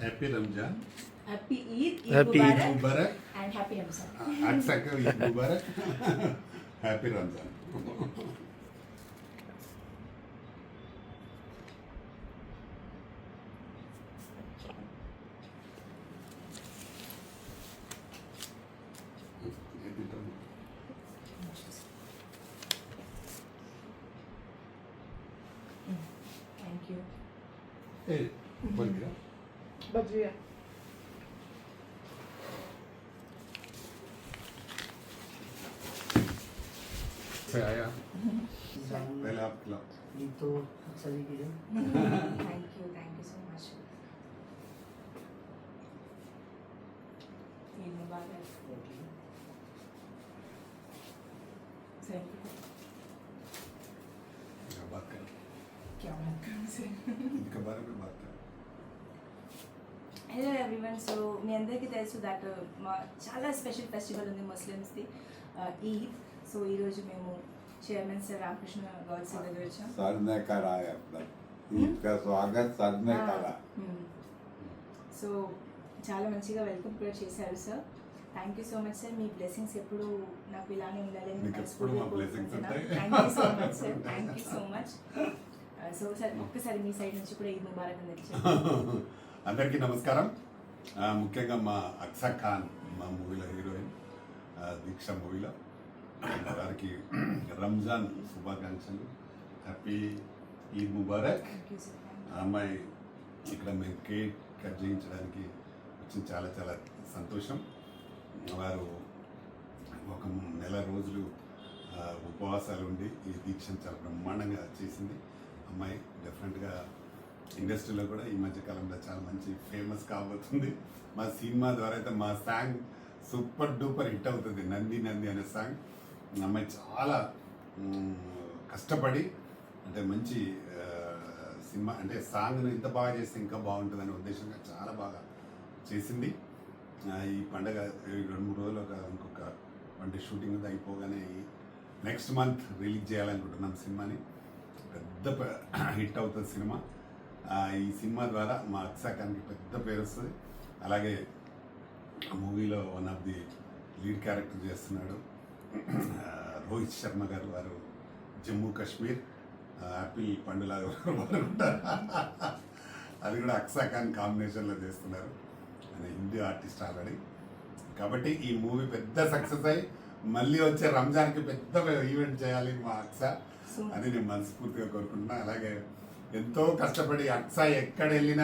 Happy Ramzan, happy Eid, Happy Eid Eid ముబారక్ and happy Ramzan. అక్సాక ఈద్ ముబారక్, హ్యాపీ రంజాన్. Thank you. बजिया से आया पहले आप खिलाओ. ये तो अच्छा लीजिए. Thank you so much. Eid ముబారక్. Thank you. बात करो, क्या बात करूं से. इनके बारे में बात करो. Hello everyone. సో మీ అందరికీ తెలుసు దట్ మా చాలా స్పెషల్ ఫెస్టివల్ ఉంది ముస్లిమ్స్ది, ఈద్. సో ఈరోజు మేము chairman sir Ramakrishna Goud sir దగ్గర వచ్చాం. सर ने करा है अपना ईद का स्वागत सर ने करा. సో చాలా మంచిగా వెల్కమ్ కూడా చేశారు sir. Thank you so much sir. Me blessings ఎప్పుడు నాకు ఇలానే ఉండాలని మీకు ఎప్పుడు మా blessings ఉంటాయి. Thank you so much sir. Thank you so much. So sir ఒక్కసారి మీ సైడ్ నుంచి కూడా ఈద్ ముబారక్ అని చెప్పండి. అందరికీ నమస్కారం. ముఖ్యంగా మా అక్సా ఖాన్, మా మూవీలో హీరోయిన్, దీక్ష మూవీలో వారికి రంజాన్ శుభాకాంక్షలు, హ్యాపీ ఈద్ ముబారక్. Thank you sir. ఆ అమ్మాయి ఇక్కడ మేము కేక్ కట్ చేయించడానికి వచ్చింది, చాలా చాలా సంతోషం. వారు ఒక నెల రోజులు ఉపవాసాలు ఉండి ఈ దీక్షను చాలా బ్రహ్మాండంగా చేసింది. అమ్మాయి డెఫినెట్గా ఇండస్ట్రీలో కూడా ఈ మధ్య కాలంలో చాలా మంచి ఫేమస్ కాబోతుంది. మా సినిమా ద్వారా అయితే మా సాంగ్ సూపర్ డూపర్ హిట్ అవుతుంది, నంది నంది అనే సాంగ్. అమ్మాయి చాలా కష్టపడి అంటే మంచి సినిమా అంటే సాంగ్ను ఇంత బాగా చేస్తే ఇంకా బాగుంటుందనే ఉద్దేశంగా చాలా బాగా చేసింది. ఈ పండగ 2-3 రోజులు ఇంకొక వంటి షూటింగ్ ఉంది, అయిపోగానే నెక్స్ట్ మంత్ రిలీజ్ చేయాలనుకుంటున్నాం సినిమాని. పెద్ద హిట్ అవుతుంది సినిమా. ఈ సినిమా ద్వారా మా అక్సా ఖాన్కి పెద్ద పేరు వస్తుంది. అలాగే ఆ మూవీలో one of the lead character చేస్తున్నాడు రోహిత్ శర్మ గారు. వారు జమ్మూ కాశ్మీర్ యాపిల్ పండులాగా వారు ఉంటారు. అది కూడా అక్సా ఖాన్ కాంబినేషన్లో చేస్తున్నారు. ఆయన హిందీ ఆర్టిస్ట్ ఆల్రెడీ. కాబట్టి ఈ మూవీ పెద్ద సక్సెస్ అయ్యి మళ్ళీ వచ్చే రంజాన్కి పెద్ద ఈవెంట్ చేయాలి మా అక్సా అని నేను మనస్ఫూర్తిగా కోరుకుంటున్నా. అలాగే ఎంతో కష్టపడి అక్సా ఎక్కడ వెళ్ళినా